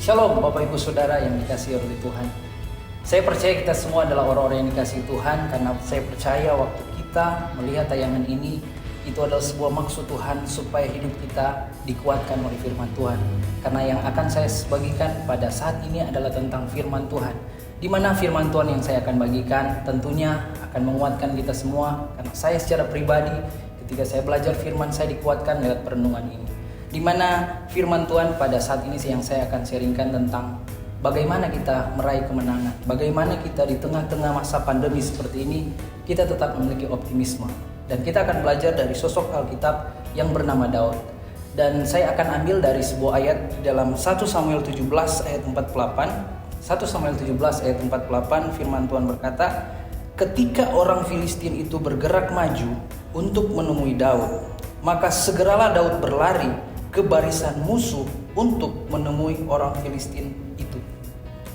Shalom Bapak Ibu Saudara yang dikasihi oleh Tuhan. Saya percaya kita semua adalah orang-orang yang dikasihi Tuhan, karena saya percaya waktu kita melihat tayangan ini, itu adalah sebuah maksud Tuhan supaya hidup kita dikuatkan oleh firman Tuhan. Karena yang akan saya bagikan pada saat ini adalah tentang firman Tuhan, di mana firman Tuhan yang saya akan bagikan tentunya akan menguatkan kita semua. Karena saya secara pribadi ketika saya belajar firman, saya dikuatkan lewat perenungan ini, di mana firman Tuhan pada saat ini yang saya akan sharingkan tentang bagaimana kita meraih kemenangan, bagaimana kita di tengah-tengah masa pandemi seperti ini kita tetap memiliki optimisme. Dan kita akan belajar dari sosok Alkitab yang bernama Daud. Dan saya akan ambil dari sebuah ayat dalam 1 Samuel 17 ayat 48. 1 Samuel 17 ayat 48, firman Tuhan berkata, ketika orang Filistin itu bergerak maju untuk menemui Daud, maka segeralah Daud berlari ke barisan musuh untuk menemui orang Filistin itu.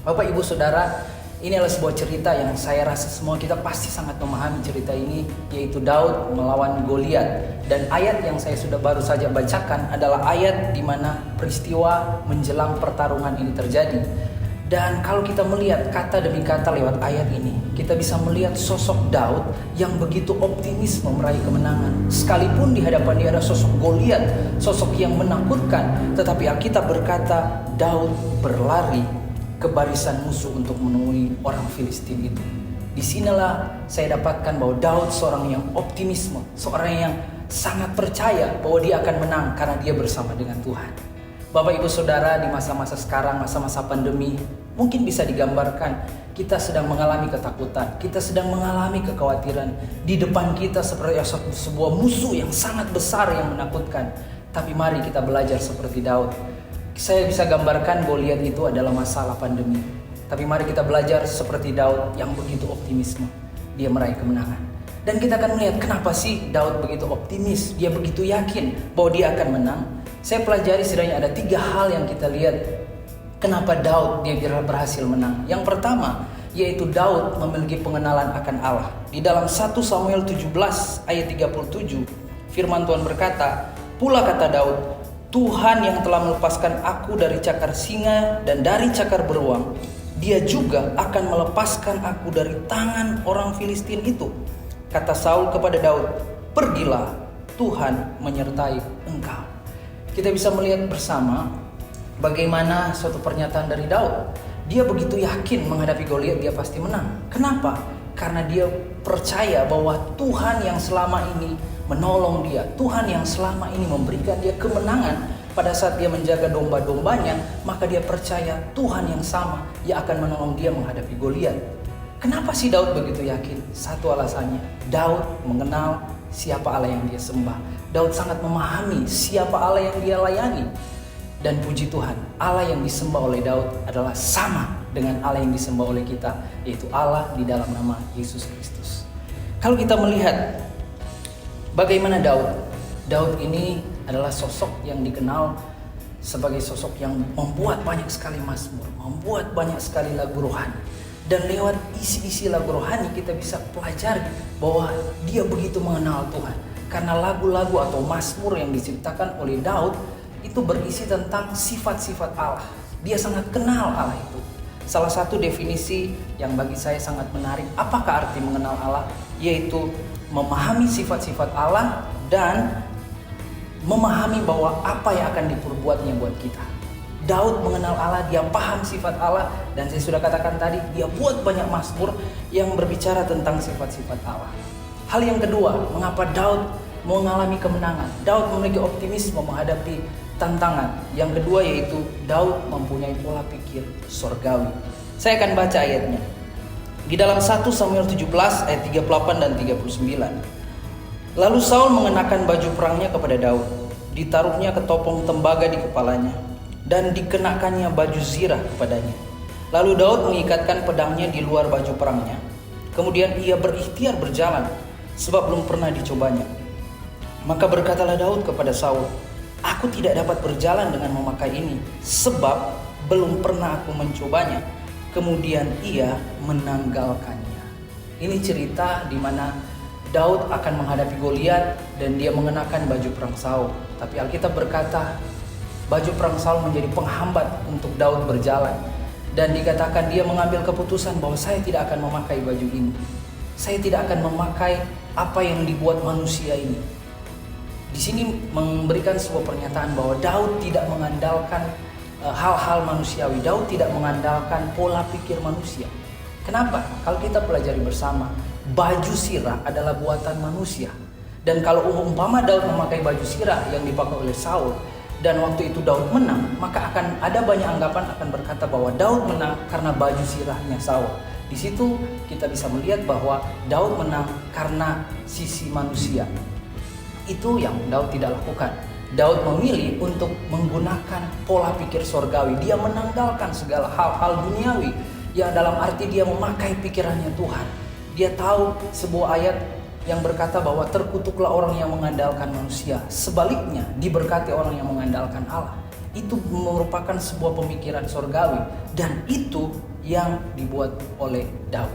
Bapak Ibu Saudara, ini adalah sebuah cerita yang saya rasa semua kita pasti sangat memahami cerita ini, yaitu Daud melawan Goliat. Dan ayat yang saya sudah baru saja bacakan adalah ayat di mana peristiwa menjelang pertarungan ini terjadi. Dan kalau kita melihat kata demi kata lewat ayat ini, kita bisa melihat sosok Daud yang begitu optimis meraih kemenangan. Sekalipun di hadapan dia ada sosok Goliat, sosok yang menakutkan, tetapi Alkitab berkata Daud berlari ke barisan musuh untuk menemui orang Filistin itu. Disinilah saya dapatkan bahwa Daud seorang yang optimisme, seorang yang sangat percaya bahwa dia akan menang karena dia bersama dengan Tuhan. Bapak Ibu Saudara, di masa-masa sekarang, masa-masa pandemi, mungkin bisa digambarkan kita sedang mengalami ketakutan, kita sedang mengalami kekhawatiran. Di depan kita seperti sebuah musuh yang sangat besar yang menakutkan. Tapi mari kita belajar seperti Daud. Saya bisa gambarkan Goliat itu adalah masalah pandemi. Tapi mari kita belajar seperti Daud yang begitu optimisme. Dia meraih kemenangan. Dan kita akan melihat kenapa sih Daud begitu optimis. Dia begitu yakin bahwa dia akan menang. Saya pelajari setidaknya ada 3 hal yang kita lihat kenapa Daud dia berhasil menang. Yang pertama, yaitu Daud memiliki pengenalan akan Allah. Di dalam 1 Samuel 17 ayat 37, firman Tuhan berkata, pula kata Daud, Tuhan yang telah melepaskan aku dari cakar singa dan dari cakar beruang, dia juga akan melepaskan aku dari tangan orang Filistin itu. Kata Saul kepada Daud, pergilah, Tuhan menyertai engkau. Kita bisa melihat bersama bagaimana suatu pernyataan dari Daud. Dia begitu yakin menghadapi Goliat dia pasti menang. Kenapa? Karena dia percaya bahwa Tuhan yang selama ini menolong dia, Tuhan yang selama ini memberikan dia kemenangan pada saat dia menjaga domba-dombanya, maka dia percaya Tuhan yang sama yang akan menolong dia menghadapi Goliat. Kenapa sih Daud begitu yakin? Satu alasannya, Daud mengenal siapa Allah yang dia sembah. Daud sangat memahami siapa Allah yang dia layani. Dan puji Tuhan, Allah yang disembah oleh Daud adalah sama dengan Allah yang disembah oleh kita, yaitu Allah di dalam nama Yesus Kristus. Kalau kita melihat bagaimana Daud ini adalah sosok yang dikenal sebagai sosok yang membuat banyak sekali mazmur, membuat banyak sekali lagu rohani. Dan lewat isi-isi lagu rohani kita bisa pelajari bahwa dia begitu mengenal Tuhan. Karena lagu-lagu atau mazmur yang diciptakan oleh Daud itu berisi tentang sifat-sifat Allah. Dia sangat kenal Allah itu. Salah satu definisi yang bagi saya sangat menarik, apakah arti mengenal Allah? Yaitu memahami sifat-sifat Allah dan memahami bahwa apa yang akan diperbuatnya buat kita. Daud mengenal Allah, dia paham sifat Allah, dan saya sudah katakan tadi, dia buat banyak mazmur yang berbicara tentang sifat-sifat Allah. Hal yang kedua, mengapa Daud mengalami kemenangan? Daud memiliki optimisme menghadapi tantangan. Yang kedua yaitu Daud mempunyai pola pikir surgawi. Saya akan baca ayatnya. Di dalam 1 Samuel 17 ayat 38 dan 39. Lalu Saul mengenakan baju perangnya kepada Daud, ditaruhnya ketopong tembaga di kepalanya, dan dikenakannya baju zirah kepadanya. Lalu Daud mengikatkan pedangnya di luar baju perangnya. Kemudian ia berikhtiar berjalan, sebab belum pernah dicobanya. Maka berkatalah Daud kepada Saul, aku tidak dapat berjalan dengan memakai ini, sebab belum pernah aku mencobanya. Kemudian ia menanggalkannya. Ini cerita di mana Daud akan menghadapi Goliat dan dia mengenakan baju perang Saul. Tapi Alkitab berkata Baju perang Saul menjadi penghambat untuk Daud berjalan. Dan dikatakan dia mengambil keputusan bahwa saya tidak akan memakai baju ini. Saya tidak akan memakai apa yang dibuat manusia ini. Di sini memberikan sebuah pernyataan bahwa Daud tidak mengandalkan hal-hal manusiawi. Daud tidak mengandalkan pola pikir manusia. Kenapa? Kalau kita pelajari bersama, baju sirah adalah buatan manusia. Dan kalau umpama Daud memakai baju sirah yang dipakai oleh Saul, dan waktu itu Daud menang, maka akan ada banyak anggapan akan berkata bahwa Daud menang karena baju sirahnya Saul. Di situ kita bisa melihat bahwa Daud menang karena sisi manusia. Itu yang Daud tidak lakukan. Daud memilih untuk menggunakan pola pikir sorgawi. Dia menanggalkan segala hal-hal duniawi, yang dalam arti dia memakai pikirannya Tuhan. Dia tahu sebuah ayat yang berkata bahwa terkutuklah orang yang mengandalkan manusia, sebaliknya diberkati orang yang mengandalkan Allah. Itu merupakan sebuah pemikiran sorgawi, dan itu yang dibuat oleh Daud.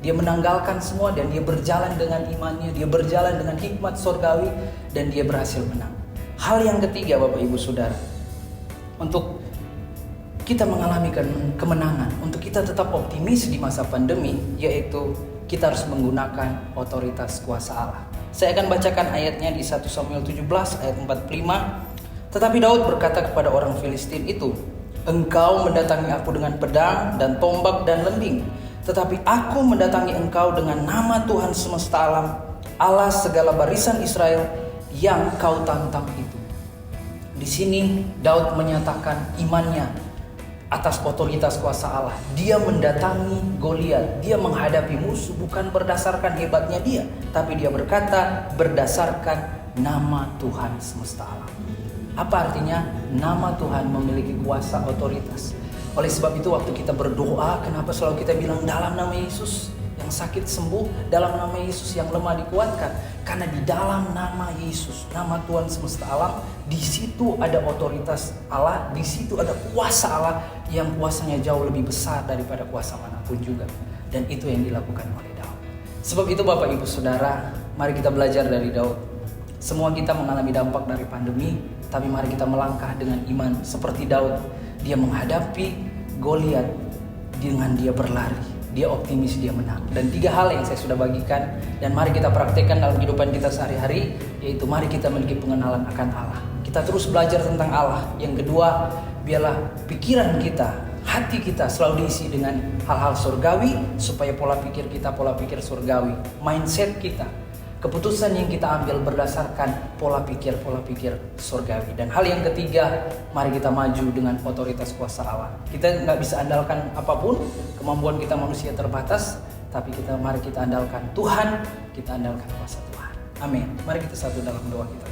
Dia menanggalkan semua dan dia berjalan dengan imannya, dia berjalan dengan hikmat sorgawi, dan dia berhasil menang. Hal yang ketiga Bapak Ibu Saudara, untuk kita mengalami kemenangan, untuk kita tetap optimis di masa pandemi, yaitu kita harus menggunakan otoritas kuasa Allah. Saya akan bacakan ayatnya di 1 Samuel 17 ayat 45. Tetapi Daud berkata kepada orang Filistin itu, "Engkau mendatangi aku dengan pedang dan tombak dan lembing, tetapi aku mendatangi engkau dengan nama Tuhan semesta alam, Allah segala barisan Israel yang kau tantang itu." Di sini Daud menyatakan imannya atas otoritas kuasa Allah. Dia mendatangi Goliat, dia menghadapi musuh bukan berdasarkan hebatnya dia, tapi dia berkata berdasarkan nama Tuhan semesta alam. Apa artinya? Nama Tuhan memiliki kuasa otoritas. Oleh sebab itu waktu kita berdoa, kenapa selalu kita bilang dalam nama Yesus yang sakit sembuh, dalam nama Yesus yang lemah dikuatkan? Karena di dalam nama Yesus, nama Tuhan semesta alam, di situ ada otoritas Allah, di situ ada kuasa Allah yang kuasanya jauh lebih besar daripada kuasa manapun juga. Dan itu yang dilakukan oleh Daud. Sebab itu Bapak Ibu Saudara, mari kita belajar dari Daud. Semua kita mengalami dampak dari pandemi, tapi mari kita melangkah dengan iman seperti Daud. Dia menghadapi Goliat dengan dia berlari. Dia optimis, dia menang. Dan 3 hal yang saya sudah bagikan, dan mari kita praktekkan dalam kehidupan kita sehari-hari, yaitu mari kita memiliki pengenalan akan Allah. Kita terus belajar tentang Allah. Yang kedua, biarlah pikiran kita, hati kita selalu diisi dengan hal-hal surgawi, supaya pola pikir kita pola pikir surgawi. Mindset kita, keputusan yang kita ambil berdasarkan pola pikir surgawi. Dan hal yang ketiga, mari kita maju dengan otoritas kuasa Allah. Kita nggak bisa andalkan apapun, kemampuan kita manusia terbatas, tapi mari kita andalkan Tuhan, kita andalkan kuasa Tuhan. Amin. Mari kita satu dalam doa kita.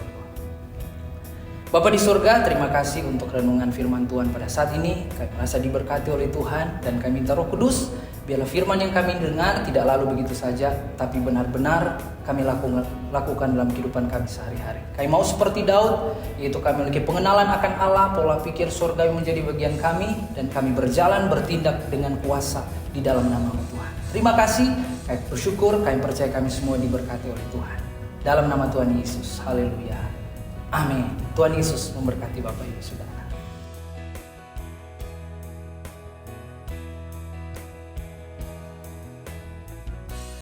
Bapa di surga, terima kasih untuk renungan firman Tuhan pada saat ini. Kami merasa diberkati oleh Tuhan, dan kami minta Roh Kudus, biarlah firman yang kami dengar tidak lalu begitu saja, tapi benar-benar kami lakukan dalam kehidupan kami sehari-hari. Kami mau seperti Daud, yaitu kami memiliki pengenalan akan Allah, pola pikir surgawi menjadi bagian kami, dan kami berjalan bertindak dengan kuasa di dalam nama Tuhan. Terima kasih, kami bersyukur, kami percaya kami semua diberkati oleh Tuhan. Dalam nama Tuhan Yesus, haleluya. Amin. Tuhan Yesus memberkati Bapak Ibu Saudara.